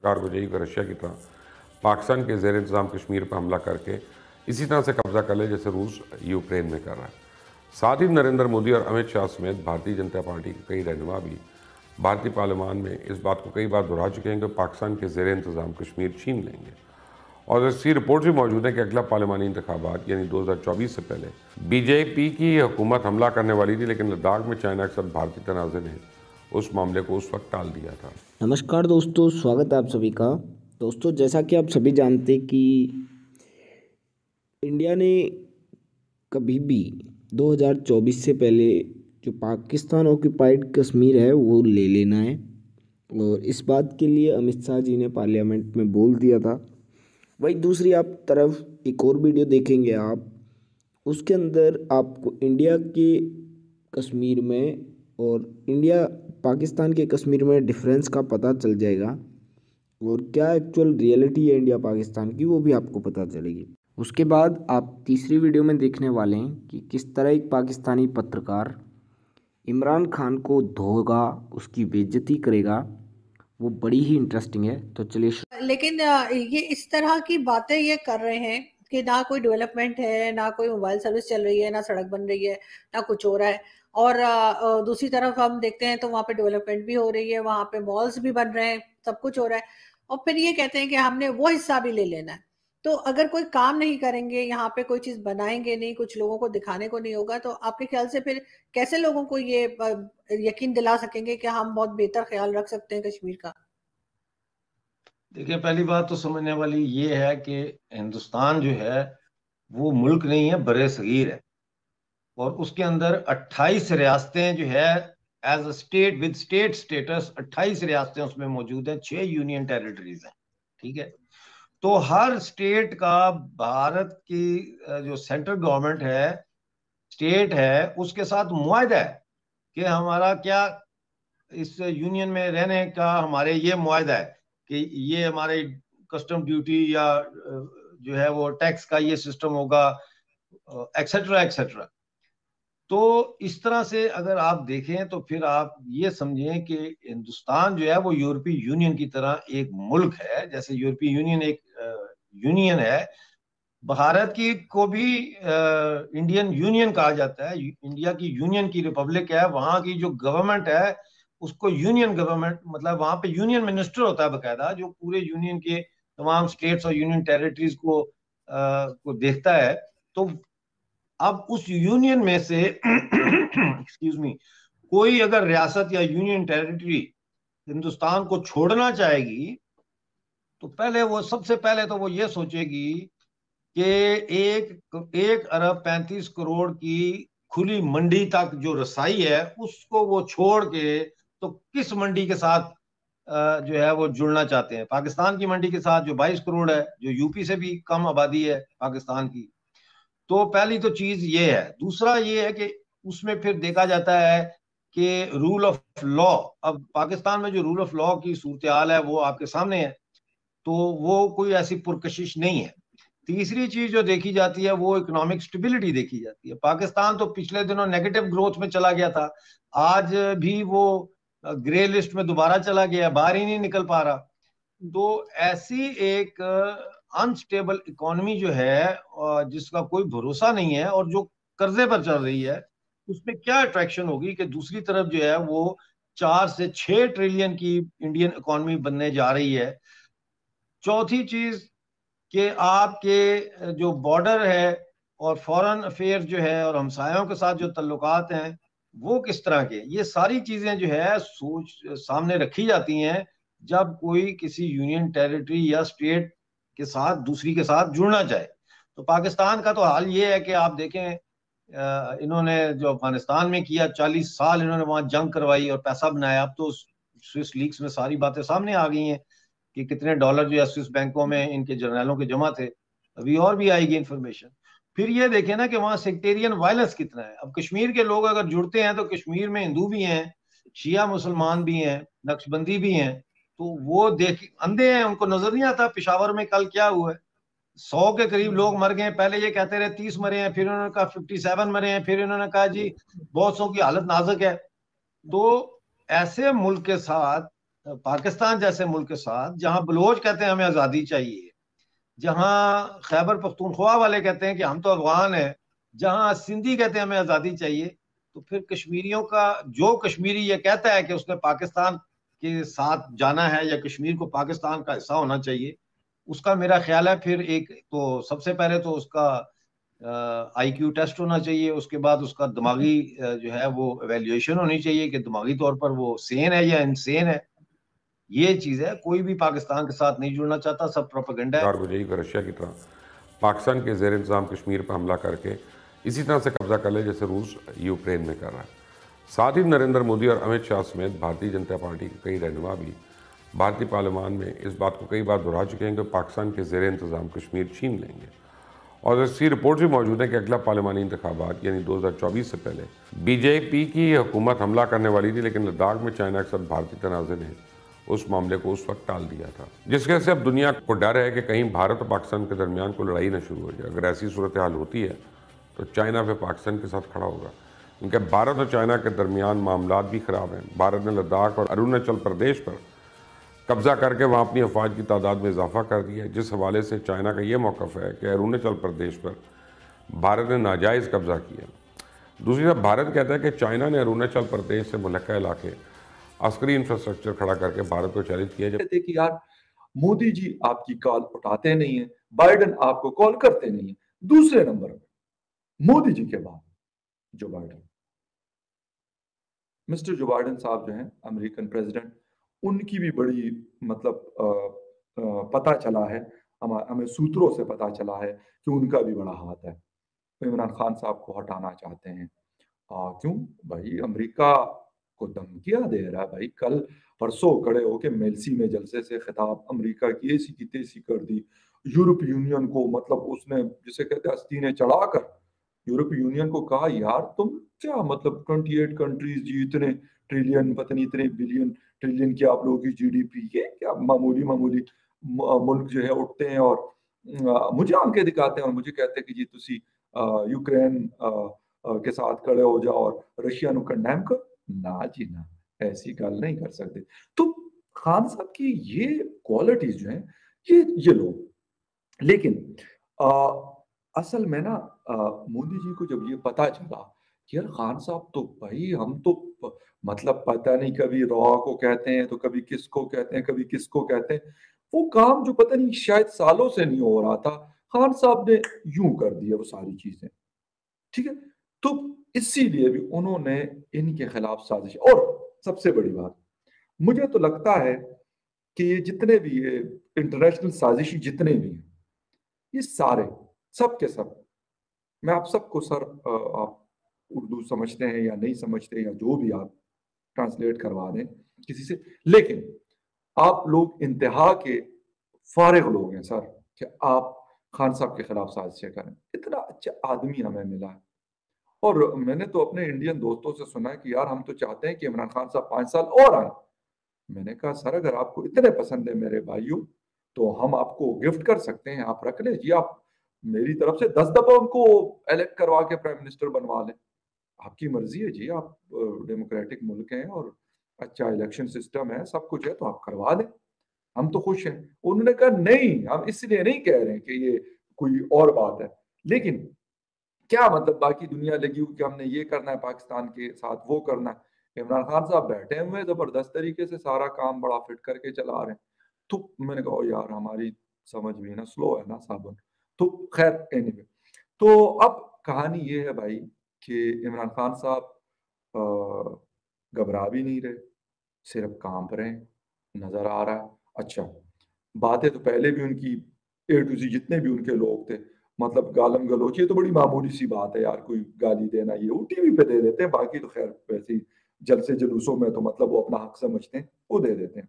कारगोजई को रशिया की तरह पाकिस्तान के ज़ेर इंतज़ाम कश्मीर पर हमला करके इसी तरह से कब्जा कर ले जैसे रूस यूक्रेन में कर रहा है। साथ ही नरेंद्र मोदी और अमित शाह समेत भारतीय जनता पार्टी के कई रहनुमा भी भारतीय पार्लियामान में इस बात को कई बार दोहरा चुके हैं कि पाकिस्तान के ज़ेर इंतज़ाम कश्मीर छीन लेंगे। और इसकी रिपोर्ट भी मौजूद है कि अगला पार्लियामानी इंतखाबात यानी 2024 से पहले बीजेपी की हुकूमत हमला करने वाली थी, लेकिन लद्दाख में चाइना के साथ भारतीय तनाज़े ने उस मामले को उस वक्त टाल दिया था। नमस्कार दोस्तों, स्वागत है आप सभी का। दोस्तों, जैसा कि आप सभी जानते हैं कि इंडिया ने कभी भी 2024 से पहले जो पाकिस्तान ऑक्यूपाइड कश्मीर है वो ले लेना है, और इस बात के लिए अमित शाह जी ने पार्लियामेंट में बोल दिया था। वही दूसरी आप तरफ एक और वीडियो देखेंगे आप, उसके अंदर आपको इंडिया के कश्मीर में और इंडिया पाकिस्तान के कश्मीर में डिफरेंस का पता चल जाएगा, और क्या एक्चुअल रियलिटी है इंडिया पाकिस्तान की वो भी आपको पता चलेगी। उसके बाद आप तीसरी वीडियो में देखने वाले हैं कि किस तरह एक पाकिस्तानी पत्रकार इमरान खान को धोगा, उसकी बेइज्जती करेगा। वो बड़ी ही इंटरेस्टिंग है, तो चलिए। लेकिन ये इस तरह की बातें ये कर रहे हैं कि ना कोई डेवलपमेंट है, ना कोई मोबाइल सर्विस चल रही है, ना सड़क बन रही है, ना कुछ हो रहा है। और दूसरी तरफ हम देखते हैं तो वहाँ पे डेवलपमेंट भी हो रही है, वहाँ पे मॉल्स भी बन रहे हैं, सब कुछ हो रहा है। और फिर ये कहते हैं कि हमने वो हिस्सा भी ले लेना है। तो अगर कोई काम नहीं करेंगे, यहाँ पे कोई चीज बनाएंगे नहीं, कुछ लोगों को दिखाने को नहीं होगा, तो आपके ख्याल से फिर कैसे लोगों को ये यकीन दिला सकेंगे कि हम बहुत बेहतर ख्याल रख सकते हैं कश्मीर का? देखिए, पहली बात तो समझने वाली ये है कि हिंदुस्तान जो है वो मुल्क नहीं है, बड़े सगीर है। और उसके अंदर 28 रियासतें जो है as a state with state status 28 रियासतें उसमें मौजूद हैं, 6 यूनियन टेरिटरीज हैं। ठीक है, तो हर स्टेट का भारत की जो सेंट्रल गवर्नमेंट है, स्टेट है, उसके साथ मुआहदा है कि हमारा क्या इस यूनियन में रहने का हमारे ये मुआहदा है कि ये हमारे कस्टम ड्यूटी या जो है वो टैक्स का ये सिस्टम होगा, एक्सेट्रा एक्सेट्रा। तो इस तरह से अगर आप देखें तो फिर आप ये समझें कि हिंदुस्तान जो है वो यूरोपीय यूनियन की तरह एक मुल्क है, जैसे यूरोपीय यूनियन एक यूनियन है। भारत की को भी इंडियन यूनियन कहा जाता है, इंडिया की यूनियन की रिपब्लिक है। वहां की जो गवर्नमेंट है उसको यूनियन गवर्नमेंट, मतलब वहां पे यूनियन मिनिस्टर होता है बकायदा, जो पूरे यूनियन के तमाम स्टेट्स और यूनियन टेरिटरीज को देखता है। तो अब उस यूनियन में से एक्सक्यूज मी, कोई अगर रियासत या यूनियन टेरिटरी हिंदुस्तान को छोड़ना चाहेगी तो पहले वो सबसे पहले तो वो ये सोचेगी कि 1 अरब 35 करोड़ की खुली मंडी तक जो रसाई है उसको वो छोड़ के तो किस मंडी के साथ जो है वो जुड़ना चाहते हैं। पाकिस्तान की मंडी के साथ जो 22 करोड़ है, जो यूपी से भी कम आबादी है पाकिस्तान की। तो पहली तो चीज ये है। दूसरा ये है कि उसमें फिर देखा जाता है कि रूल ऑफ लॉ, अब पाकिस्तान में जो रूल ऑफ लॉ की सूरत हाल है वो आपके सामने है, तो वो कोई ऐसी पुरकशिश नहीं है। तीसरी चीज जो देखी जाती है वो इकोनॉमिक स्टेबिलिटी देखी जाती है। पाकिस्तान तो पिछले दिनों नेगेटिव ग्रोथ में चला गया था, आज भी वो ग्रे लिस्ट में दोबारा चला गया, बाहर ही नहीं निकल पा रहा। तो ऐसी एक अनस्टेबल इकोनॉमी जो है जिसका कोई भरोसा नहीं है और जो कर्जे पर चल रही है, उसमें क्या अट्रैक्शन होगी कि दूसरी तरफ जो है वो 4 से 6 ट्रिलियन की इंडियन इकोनॉमी बनने जा रही है। चौथी चीज कि आपके जो बॉर्डर है और फॉरेन अफेयर जो है और हमसायों के साथ जो तल्लुकात हैं वो किस तरह के, ये सारी चीजें जो है सोच सामने रखी जाती हैं जब कोई किसी यूनियन टेरिटरी या स्टेट के साथ दूसरी के साथ जुड़ना चाहे। तो पाकिस्तान का तो हाल ये है कि आप देखें, इन्होंने जो अफगानिस्तान में किया, 40 साल इन्होंने वहां जंग करवाई और पैसा बनाया। अब तो स्विस लीक्स में सारी बातें सामने आ गई हैं कि कितने डॉलर जो है स्विस बैंकों में इनके जर्नलों के जमा थे। अभी और भी आएगी इंफॉर्मेशन। फिर ये देखें ना कि वहां सेक्टेरियन वायलेंस कितना है। अब कश्मीर के लोग अगर जुड़ते हैं तो कश्मीर में हिंदू भी हैं, शिया मुसलमान भी हैं, नक्शबंदी भी हैं। तो वो देख अंधे हैं, उनको नजर नहीं आता पेशावर में कल क्या हुआ है। 100 के करीब लोग मर गए। पहले ये कहते रहे 30 मरे हैं, फिर उन्होंने कहा 57 मरे हैं, फिर उन्होंने कहा जी बहुत सौ की हालत नाजुक है। तो ऐसे मुल्क के साथ पाकिस्तान जैसे मुल्क के साथ, जहां बलोच कहते हैं हमें आज़ादी चाहिए, जहां खैबर पख्तूनख्वा वाले कहते हैं कि हम तो अफगान हैं, जहां सिंधी कहते हैं हमें आज़ादी चाहिए, तो फिर कश्मीरियों का, जो कश्मीरी ये कहता है कि उसने पाकिस्तान के साथ जाना है या कश्मीर को पाकिस्तान का हिस्सा होना चाहिए, उसका मेरा ख्याल है फिर एक तो सबसे पहले तो उसका आईक्यू टेस्ट होना चाहिए, उसके बाद उसका दिमागी जो है वो एवेल्युएशन होनी चाहिए कि दिमागी तौर पर वो सेन है या इनसेन है। ये चीज है, कोई भी पाकिस्तान के साथ नहीं जुड़ना चाहता, सब प्रोपेगेंडा है। कारगुजारी का रशिया की तरह पाकिस्तान के जेर इंतजाम कश्मीर पर हमला करके इसी तरह से कब्जा कर ले जैसे रूस यूक्रेन में कर रहा है। साथ ही नरेंद्र मोदी और अमित शाह समेत भारतीय जनता पार्टी के कई रहनुमा भी भारतीय पार्लियामान में इस बात को कई बार दोहरा चुके हैं कि पाकिस्तान के जेर इंतजाम कश्मीर छीन लेंगे। और ऐसी रिपोर्ट भी मौजूद है कि अगला पार्लियामानी इंतखाबात यानी 2024 से पहले बीजेपी की हुकूमत हमला करने वाली थी, लेकिन लद्दाख में चाइना के साथ भारतीय तनाज़े ने उस मामले को उस वक्त टाल दिया था, जिसकी वजह से अब दुनिया को डर है कि कहीं भारत और पाकिस्तान के दरमियान कोई लड़ाई न शुरू हो जाए। अगर ऐसी सूरत हाल होती है तो चाइना फिर पाकिस्तान के साथ खड़ा होगा, क्योंकि भारत और चाइना के दरमियान मामला भी ख़राब हैं। भारत ने लद्दाख और अरुणाचल प्रदेश पर कब्जा करके वहाँ अपनी अफवाज की तादाद में इजाफा कर दिया है, जिस हवाले से चाइना का ये मौक़िफ़ है कि अरुणाचल प्रदेश पर भारत ने नाजायज़ कब्जा किया। दूसरी तरफ भारत कहता है कि चाइना ने अरुणाचल प्रदेश से मुल्का इलाके अस्करी इंफ्रास्ट्रक्चर खड़ा करके भारत को चैलेंज किया। जब कहते कि यार मोदी जी आपकी कॉल उठाते नहीं है, बाइडेन आपको कॉल करते नहीं है। दूसरे नंबर पे मोदी जी के बाद Joe Biden, mister Joe Biden साहब जो हैं अमेरिकन प्रेसिडेंट, उनकी भी बड़ी मतलब पता चला है, हमें सूत्रों से पता चला है कि उनका भी बड़ा हाथ है। तो इमरान खान साहब को हटाना चाहते हैं। क्यों भाई? अमेरिका को धमकियां दे रहा है भाई। कल परसों खड़े होके मेलसी में जलसे से खिताब अमेरिका की ऐसी की तैसी कर दी। यूरोप यूनियन को मतलब उसने जिसे कहते हैं आस्तीने चढ़ाकर यूरोप यूनियन को कहा यार तुम क्या मतलब 28 कंट्रीज जी, इतने ट्रिलियन पता नहीं इतने बिलियन ट्रिलियन की आप लोगों की जीडीपी, ये क्या मामूली मामूली मुल्क जो है उठते हैं और मुझे आंखें दिखाते हैं और मुझे कहते हैं कि जी तुसी यूक्रेन के साथ खड़े हो जाओ और रशिया नु कंडेम कर। ना जी ना, ऐसी गल नहीं कर सकते। तो खान साहब की ये क्वालिटीज जो हैं ये लोग, लेकिन आ, असल में ना मोदी जी को जब ये पता चला कि यार खान साहब तो भाई हम तो मतलब पता नहीं कभी रॉ को कहते हैं तो कभी किसको कहते हैं, कभी किसको कहते हैं, वो काम जो पता नहीं शायद सालों से नहीं हो रहा था, खान साहब ने यूं कर दिया वो सारी चीजें। ठीक है, तो इसीलिए भी उन्होंने इनके खिलाफ साजिश। और सबसे बड़ी बात, मुझे तो लगता है कि ये जितने भी ये इंटरनेशनल साजिशी जितने भी हैं, ये सारे सब के सब, मैं आप सबको सर आप उर्दू समझते हैं या नहीं समझते या जो भी आप ट्रांसलेट करवा दें किसी से, लेकिन आप लोग इंतहा के फारिग लोग हैं सर कि आप खान साहब के खिलाफ साजिशें करें। इतना अच्छा आदमी हमें मिला है। और मैंने तो अपने इंडियन दोस्तों से सुना है कि यार हम तो चाहते हैं कि इमरान खान साहब 5 साल और आए। मैंने कहा सर अगर आपको इतने पसंद है मेरे भाइयों तो हम आपको गिफ्ट कर सकते हैं, आप रख लें जी, आप मेरी तरफ से 10 दफा उनको इलेक्ट करवा के प्राइम मिनिस्टर बनवा लें, आपकी मर्जी है जी। आप डेमोक्रेटिक मुल्क हैं और अच्छा इलेक्शन सिस्टम है, सब कुछ है, तो आप करवा दें, हम तो खुश हैं। उन्होंने कहा नहीं, हम इसलिए नहीं कह रहे हैं कि ये कोई और बात है, लेकिन क्या मतलब बाकी दुनिया लगी हुई कि हमने ये करना है पाकिस्तान के साथ, वो करना है। इमरान खान साहब बैठे हुए जबरदस्त तरीके से सारा काम बड़ा फिट करके चला रहे हैं। तो मैंने कहा "ओ यार हमारी समझ भी ना स्लो है ना साबुन"। तो खैर एनीवे, तो अब कहानी ये है भाई कि इमरान खान साहब घबरा भी नहीं रहे, सिर्फ कांप रहे हैं, नजर आ रहा है। अच्छा, बातें तो पहले भी उनकी ए टू जी जितने भी उनके लोग थे मतलब गालम गलोच, ये तो बड़ी मामूली सी बात है यार, कोई गाली देना ये वो टीवी पे दे देते हैं, बाकी तो खैर वैसे ही जलसे जुलूसों में तो मतलब वो अपना हक समझते हैं वो दे देते हैं।